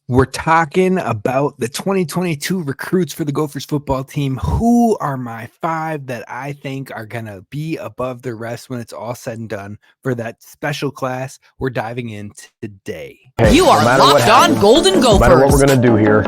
We're talking about the 2022 recruits for the Gophers football team. Who are my 5 that I think are going to be above the rest when it's all said and done for that special class we're diving in today? Hey, you are Locked On Golden Gophers. No matter what we're going to do here,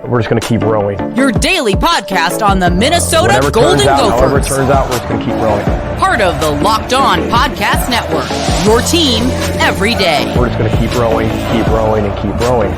we're just going to keep rowing. Your daily podcast on the Minnesota Golden Gophers. However it turns out, we're just going to keep rowing. Part of the Locked On Podcast Network. Your team every day. We're just going to keep rowing, and keep rowing.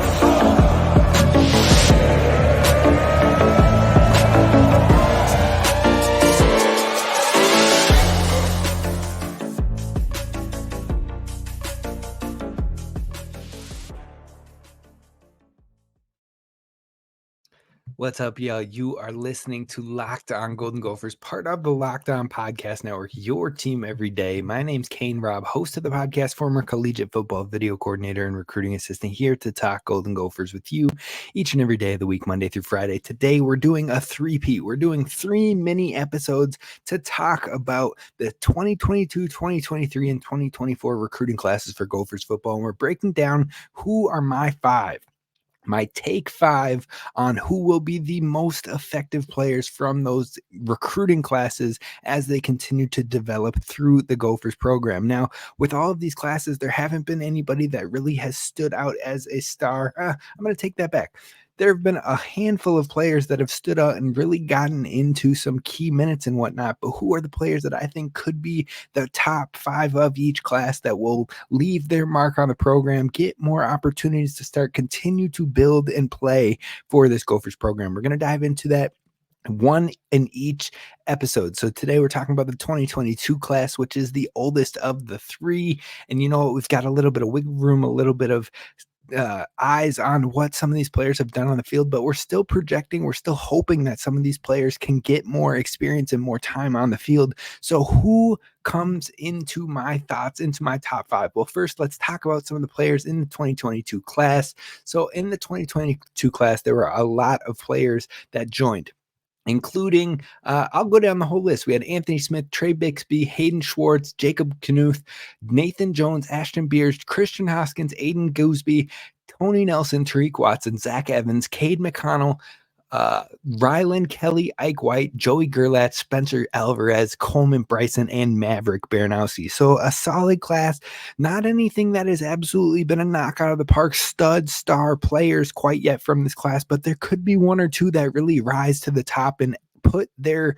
What's up, y'all? You are listening to Locked On Golden Gophers, part of the Locked On Podcast Network, your team every day. My name's Kane Rob, host of the podcast, former collegiate football video coordinator and recruiting assistant, here to talk Golden Gophers with you each and every day of the week, Monday through Friday. Today, we're doing a three-peat. We're doing 3 mini episodes to talk about the 2022, 2023, and 2024 recruiting classes for Gophers football. And we're breaking down who are my 5. My take 5 on who will be the most effective players from those recruiting classes as they continue to develop through the Gophers program. Now, with all of these classes, there haven't been anybody that really has stood out as a star. I'm going to take that back. There have been a handful of players that have stood out and really gotten into some key minutes and whatnot, but who are the players that I think could be the top 5 of each class that will leave their mark on the program, get more opportunities to continue to build and play for this Gophers program? We're going to dive into that, one in each episode. So today we're talking about the 2022 class, which is the oldest of the 3. And you know what? We've got a little bit of wiggle room, a little bit of eyes on what some of these players have done on the field, but we're still projecting, we're still hoping that some of these players can get more experience and more time on the field. So who comes into my thoughts, into my top 5? Well, first, let's talk about some of the players in the 2022 class. So in the 2022 class, there were a lot of players that joined, including, I'll go down the whole list. We had Anthony Smith, Trey Bixby, Hayden Schwartz, Jacob Knuth, Nathan Jones, Ashton Beer, Christian Hoskins, Aiden Gooseby, Tony Nelson, Tariq Watson, Zach Evans, Cade McConnell, Rylan Kelly, Ike White, Joey Gerlat, Spencer Alvarez, Coleman Bryson, and Maverick Barnowski. So a solid class, not anything that has absolutely been a knock out of the park, stud star players quite yet from this class, but there could be 1 or 2 that really rise to the top and put their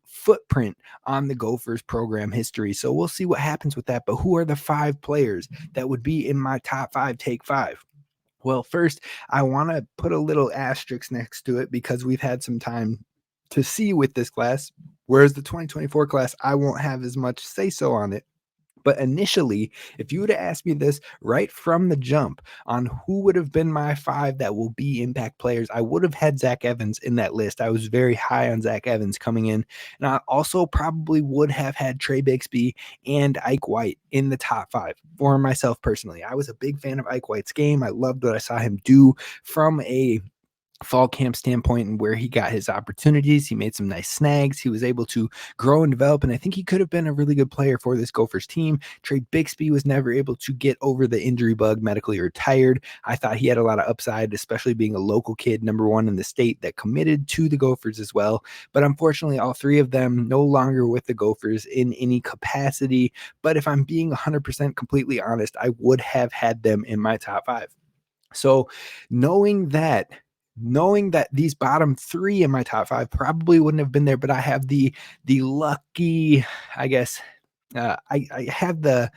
footprint on the Gophers program history. So we'll see what happens with that. But who are the 5 players that would be in my top 5, take 5? Well, first, I want to put a little asterisk next to it because we've had some time to see with this class, whereas the 2024 class, I won't have as much say-so on it. But initially, if you would have asked me this right from the jump on who would have been my 5 that will be impact players, I would have had Zach Evans in that list. I was very high on Zach Evans coming in. And I also probably would have had Trey Bixby and Ike White in the top 5 for myself personally. I was a big fan of Ike White's game. I loved what I saw him do from a fall camp standpoint and where he got his opportunities. He made some nice snags. He was able to grow and develop, and I think he could have been a really good player for this Gophers team. Trey Bixby was never able to get over the injury bug, medically retired. I thought he had a lot of upside, especially being a local kid, number 1 in the state, that committed to the Gophers as well. But unfortunately, all 3 of them no longer with the Gophers in any capacity. But if I'm being 100% completely honest, I would have had them in my top 5. So knowing that these bottom 3 in my top 5 probably wouldn't have been there, but I have the lucky, I guess, I have the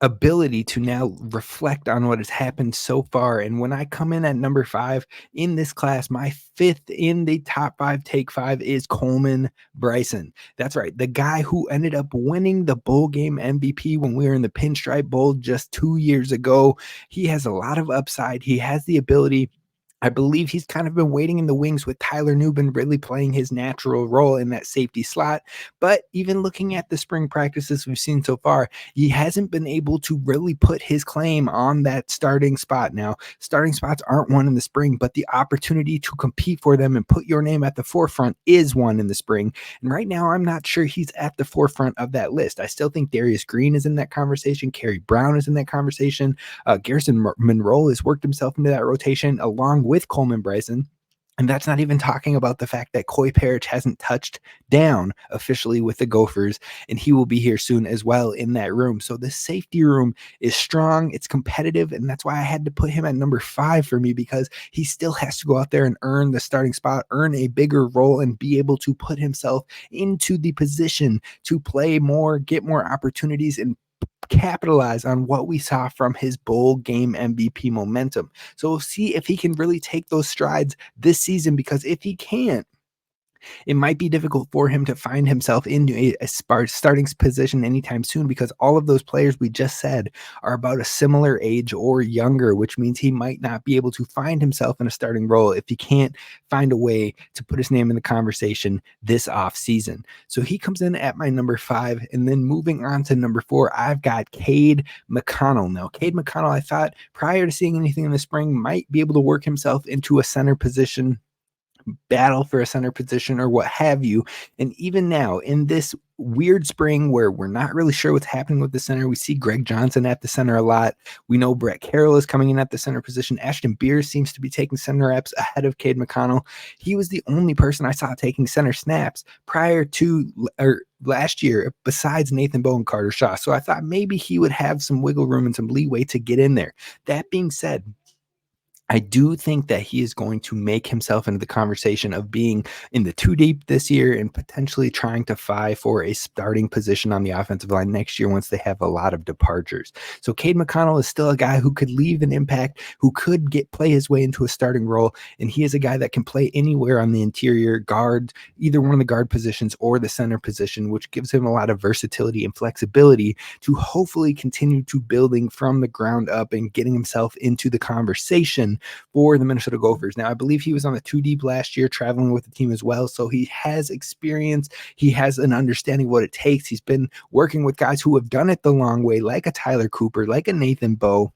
ability to now reflect on what has happened so far. And when I come in at number 5 in this class, my 5th in the top 5, take 5, is Coleman Bryson. That's right. The guy who ended up winning the bowl game MVP when we were in the Pinstripe Bowl just 2 years ago. He has a lot of upside. He has the ability. I believe he's kind of been waiting in the wings with Tyler Nubin really playing his natural role in that safety slot. But even looking at the spring practices we've seen so far, he hasn't been able to really put his claim on that starting spot. Now, starting spots aren't one in the spring, but the opportunity to compete for them and put your name at the forefront is one in the spring. And right now, I'm not sure he's at the forefront of that list. I still think Darius Green is in that conversation. Kerry Brown is in that conversation. Garrison Monroe has worked himself into that rotation along with Coleman Bryson. And that's not even talking about the fact that Coy Parrish hasn't touched down officially with the Gophers, and he will be here soon as well in that room. So the safety room is strong, it's competitive, and that's why I had to put him at number 5 for me, because he still has to go out there and earn the starting spot, earn a bigger role, and be able to put himself into the position to play more, get more opportunities, and capitalize on what we saw from his bowl game MVP momentum. So we'll see if he can really take those strides this season, because if he can't, it might be difficult for him to find himself in a starting position anytime soon, because all of those players we just said are about a similar age or younger, which means he might not be able to find himself in a starting role if he can't find a way to put his name in the conversation this off season. So he comes in at my number 5, and then moving on to number 4, I've got Cade McConnell. Now, Cade McConnell, I thought prior to seeing anything in the spring, might be able to work himself into a center position, battle for a center position or what have you. And even now in this weird spring where we're not really sure what's happening with the center, we see Greg Johnson at the center a lot. We know Brett Carroll is coming in at the center position. Ashton Beer seems to be taking center reps ahead of Cade McConnell. He was the only person I saw taking center snaps prior to last year, besides Nathan Bowe and Carter Shaw. So I thought maybe he would have some wiggle room and some leeway to get in there. That being said, I do think that he is going to make himself into the conversation of being in the 2 deep this year and potentially trying to vie for a starting position on the offensive line next year once they have a lot of departures. So Cade McConnell is still a guy who could leave an impact, who could play his way into a starting role, and he is a guy that can play anywhere on the interior guard, either one of the guard positions or the center position, which gives him a lot of versatility and flexibility to hopefully continue to building from the ground up and getting himself into the conversation for the Minnesota Gophers. Now, I believe he was on the 2 deep last year, traveling with the team as well. So he has experience. He has an understanding of what it takes. He's been working with guys who have done it the long way, like a Tyler Cooper, like a Nathan Bowe.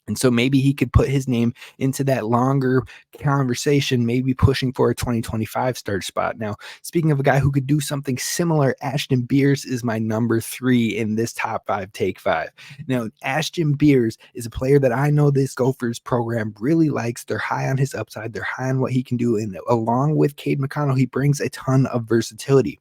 And so maybe he could put his name into that longer conversation, maybe pushing for a 2025 start spot. Now, speaking of a guy who could do something similar, Ashton Beers is my number 3 in this top 5 take 5. Now, Ashton Beers is a player that I know this Gophers program really likes. They're high on his upside. They're high on what he can do. And along with Cade McConnell, he brings a ton of versatility.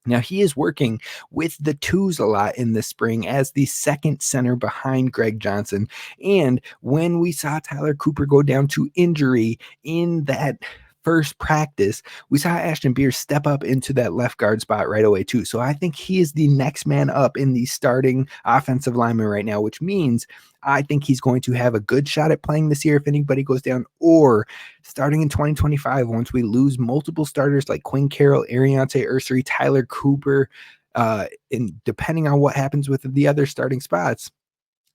Now, he is working with the 2s a lot in the spring as the second center behind Greg Johnson. And when we saw Tyler Cooper go down to injury in that first practice, we saw Ashton Beer step up into that left guard spot right away too. So I think he is the next man up in the starting offensive lineman right now, which means I think he's going to have a good shot at playing this year if anybody goes down, or starting in 2025, once we lose multiple starters like Quinn Carroll, Ariante Ursery, Tyler Cooper, and depending on what happens with the other starting spots,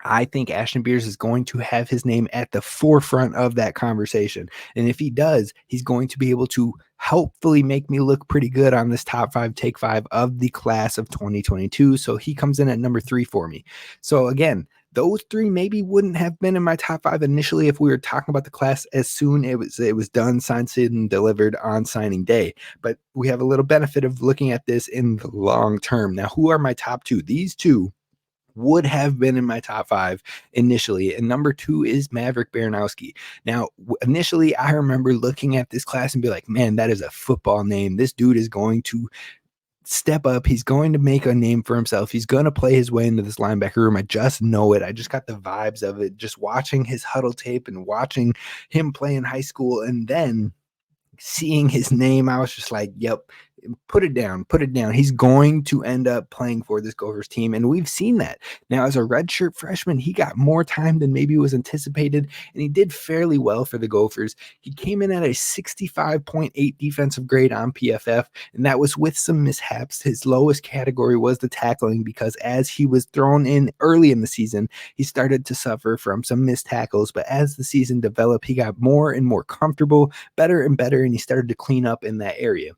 I think Ashton Beers is going to have his name at the forefront of that conversation. And if he does, he's going to be able to hopefully make me look pretty good on this top 5 take 5 of the class of 2022. So he comes in at number 3 for me. So again, those 3 maybe wouldn't have been in my top 5 initially if we were talking about the class as soon it was done, signed, sealed, and delivered on signing day. But we have a little benefit of looking at this in the long term. Now, who are my top 2? These 2 would have been in my top 5 initially. And number 2 is Maverick Barnowski. Now, initially, I remember looking at this class and be like, man, that is a football name. This dude is going to step up. He's going to make a name for himself. He's going to play his way into this linebacker room. I just know it. I just got the vibes of it, just watching his huddle tape and watching him play in high school. And then seeing his name, I was just like, yep, put it down. He's going to end up playing for this Gophers team, and we've seen that. Now, as a redshirt freshman, he got more time than maybe was anticipated, and he did fairly well for the Gophers. He came in at a 65.8 defensive grade on PFF, and that was with some mishaps. His lowest category was the tackling, because as he was thrown in early in the season, he started to suffer from some missed tackles, but as the season developed, he got more and more comfortable, better and better, and he started to clean up in that area.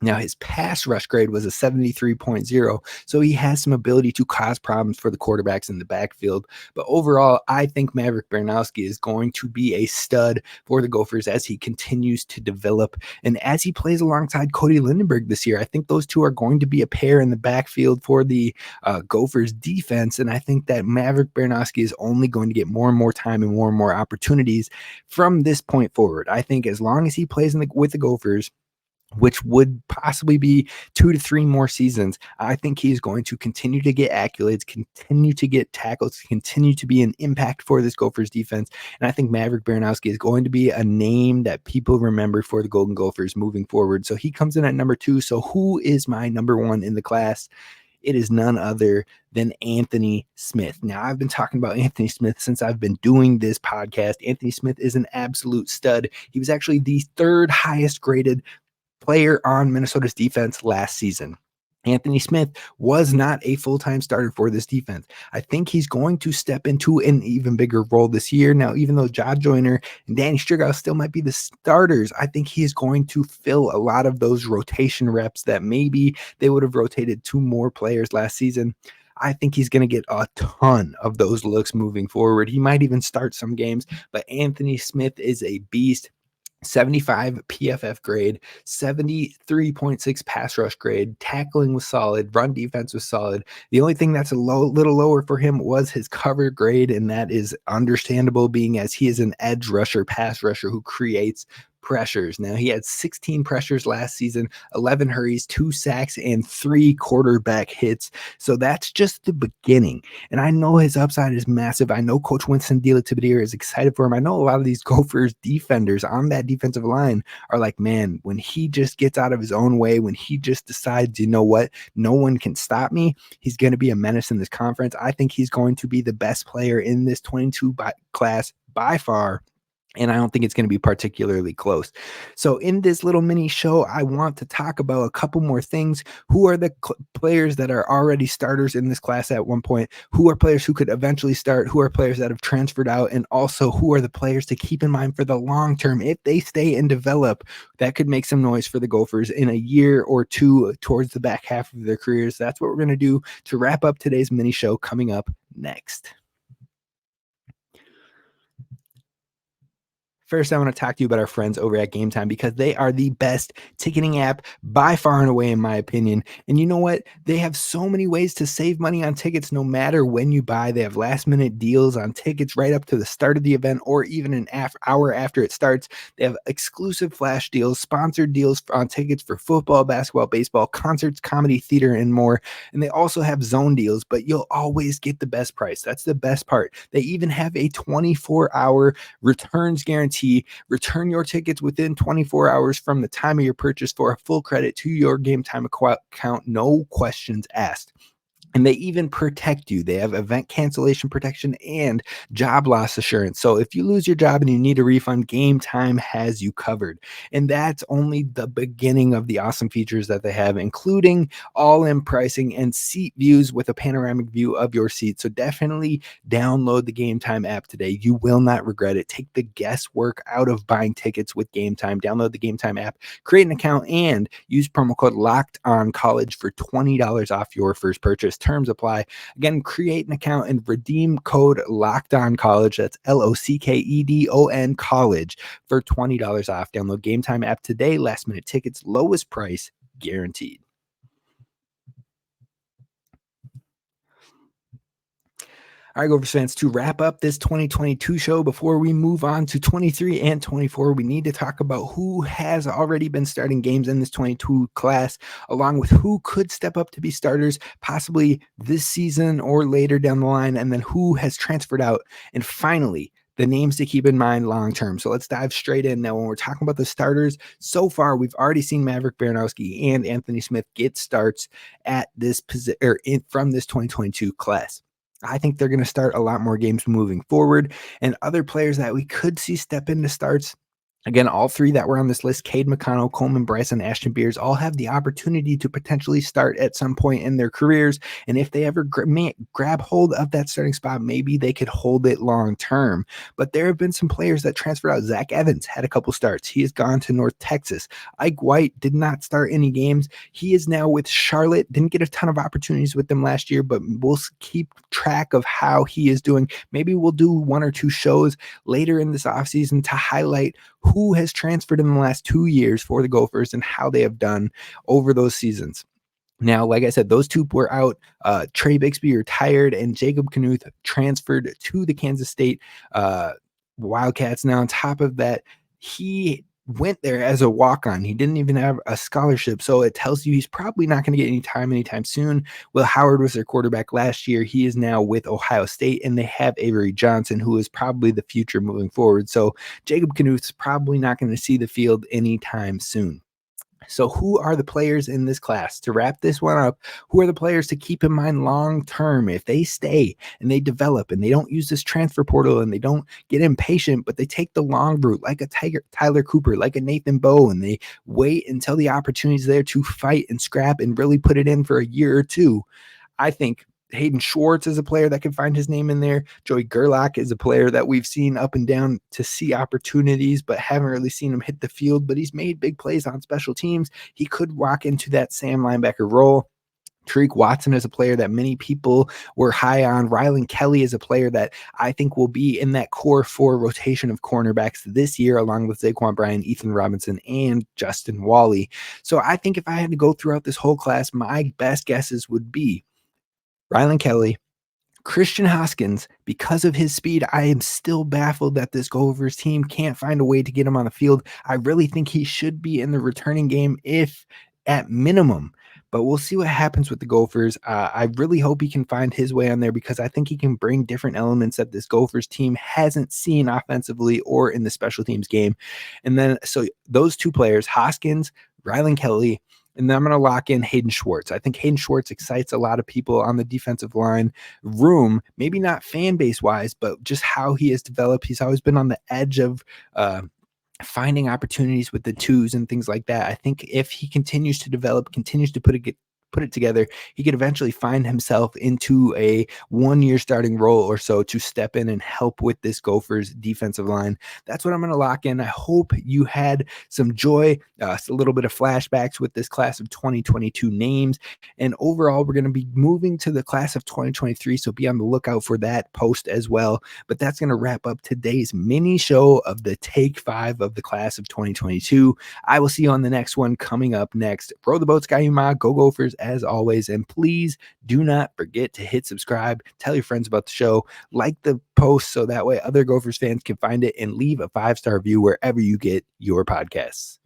Now, his pass rush grade was a 73.0, so he has some ability to cause problems for the quarterbacks in the backfield. But overall, I think Maverick Barnowski is going to be a stud for the Gophers as he continues to develop. And as he plays alongside Cody Lindenberg this year, I think those two are going to be a pair in the backfield for the Gophers defense. And I think that Maverick Barnowski is only going to get more and more time and more opportunities from this point forward. I think as long as he plays with the Gophers, which would possibly be 2 to 3 more seasons, I think he's going to continue to get accolades, continue to get tackles, continue to be an impact for this Gophers defense. And I think Maverick Barnowski is going to be a name that people remember for the Golden Gophers moving forward. So he comes in at number 2. So who is my number 1 in the class? It is none other than Anthony Smith. Now, I've been talking about Anthony Smith since I've been doing this podcast. Anthony Smith is an absolute stud. He was actually the 3rd highest graded player on Minnesota's defense last season. Anthony Smith was not a full-time starter for this defense. I think he's going to step into an even bigger role this year. Now, even though Josh Joyner and Danny Strigow still might be the starters, I think he is going to fill a lot of those rotation reps that maybe they would have rotated 2 more players last season. I think he's going to get a ton of those looks moving forward. He might even start some games, but Anthony Smith is a beast. 75 PFF grade, 73.6 pass rush grade, tackling was solid, run defense was solid. The only thing that's a little lower for him was his cover grade, and that is understandable, being as he is an edge rusher, pass rusher who creates pressures. Now, he had 16 pressures last season, 11 hurries, 2 sacks, and 3 quarterback hits. So that's just the beginning. And I know his upside is massive. I know Coach Winston Tibidier is excited for him. I know a lot of these Gophers defenders on that defensive line are like, man, when he just gets out of his own way, when he just decides, you know what, no one can stop me, he's going to be a menace in this conference. I think he's going to be the best player in this 22 class by far. And I don't think it's going to be particularly close. So in this little mini show, I want to talk about a couple more things. Who are the players that are already starters in this class at one point? Who are players who could eventually start? Who are players that have transferred out? And also, who are the players to keep in mind for the long term? If they stay and develop, that could make some noise for the Gophers in a year or 2 towards the back half of their careers. That's what we're going to do to wrap up today's mini show coming up next. First, I want to talk to you about our friends over at Gametime, because they are the best ticketing app by far and away, in my opinion. And you know what? They have so many ways to save money on tickets no matter when you buy. They have last-minute deals on tickets right up to the start of the event, or even an hour after it starts. They have exclusive flash deals, sponsored deals on tickets for football, basketball, baseball, concerts, comedy, theater, and more. And they also have zone deals, but you'll always get the best price. That's the best part. They even have a 24-hour returns guarantee. Return your tickets within 24 hours from the time of your purchase for a full credit to your Gametime account, no questions asked. And they even protect you. They have event cancellation protection and job loss assurance. So if you lose your job and you need a refund, Gametime has you covered. And that's only the beginning of the awesome features that they have, including all-in pricing and seat views with a panoramic view of your seat. So definitely download the Gametime app today. You will not regret it. Take the guesswork out of buying tickets with Gametime. Download the Gametime app, create an account, and use promo code LOCKEDONCollege for $20 off your first purchase. Terms apply. Again, create an account and redeem code LOCKEDONCollege. That's LOCKEDON college for $20 off. Download Gametime app today. Last minute tickets, lowest price guaranteed. All right, Gophers fans, to wrap up this 2022 show, before we move on to 23 and 24, we need to talk about who has already been starting games in this 22 class, along with who could step up to be starters possibly this season or later down the line, and then who has transferred out. And finally, the names to keep in mind long term. So let's dive straight in. Now, when we're talking about the starters, so far we've already seen Maverick Barnowski and Anthony Smith get starts at this position from this 2022 class. I think they're going to start a lot more games moving forward, and other players that we could see step into starts. Again, all three that were on this list, Cade McConnell, Coleman Bryson, Ashton Beers, all have the opportunity to potentially start at some point in their careers. And if they ever grab hold of that starting spot, maybe they could hold it long term. But there have been some players that transferred out. Zach Evans had a couple starts. He has gone to North Texas. Ike White did not start any games. He is now with Charlotte. Didn't get a ton of opportunities with them last year, but we'll keep track of how he is doing. Maybe we'll do 1 or 2 shows later in this offseason to highlight who has transferred in the last 2 years for the Gophers and how they have done over those seasons. Now, like I said, those two were out. Trey Bixby retired, and Jacob Knuth transferred to the Kansas State Wildcats. Now, on top of that, he went there as a walk-on. He didn't even have a scholarship, so it tells you he's probably not going to get any time anytime soon. Will Howard was their quarterback last year. He is now with Ohio State, and they have Avery Johnson, who is probably the future moving forward. So Jacob Knuth's probably not going to see the field anytime soon. So who are the players in this class? To wrap this one up, who are the players to keep in mind long term? If they stay and they develop and they don't use this transfer portal and they don't get impatient, but they take the long route like a Tyler Cooper, like a Nathan Bowe, and they wait until the opportunity is there to fight and scrap and really put it in for a year or two, I think Hayden Schwartz is a player that can find his name in there. Joey Gerlach is a player that we've seen up and down to see opportunities, but haven't really seen him hit the field. But he's made big plays on special teams. He could walk into that Sam linebacker role. Tariq Watson is a player that many people were high on. Rylan Kelly is a player that I think will be in that core 4 rotation of cornerbacks this year, along with Zaquan Bryan, Ethan Robinson, and Justin Wally. So I think if I had to go throughout this whole class, my best guesses would be Rylan Kelly, Christian Hoskins. Because of his speed, I am still baffled that this Gophers team can't find a way to get him on the field. I really think he should be in the returning game, if at minimum. But we'll see what happens with the Gophers. I really hope he can find his way on there, because I think he can bring different elements that this Gophers team hasn't seen offensively or in the special teams game. And then, so those 2 players, Hoskins, Rylan Kelly, and then I'm going to lock in Hayden Schwartz. I think Hayden Schwartz excites a lot of people on the defensive line room, maybe not fan base wise, but just how he has developed. He's always been on the edge of finding opportunities with the twos and things like that. I think if he continues to develop, continues to put it together, he could eventually find himself into a 1-year starting role or so to step in and help with this Gophers defensive line. That's what I'm going to lock in. I hope you had some joy, a little bit of flashbacks with this class of 2022 names. And overall, we're going to be moving to the class of 2023. So be on the lookout for that post as well. But that's going to wrap up today's mini show of the Take 5 of the class of 2022. I will see you on the next one coming up next. Row the boat, Sky Uma, go Gophers, as always. And please do not forget to hit subscribe, tell your friends about the show, like the post so that way other Gophers fans can find it, and leave a 5-star review wherever you get your podcasts.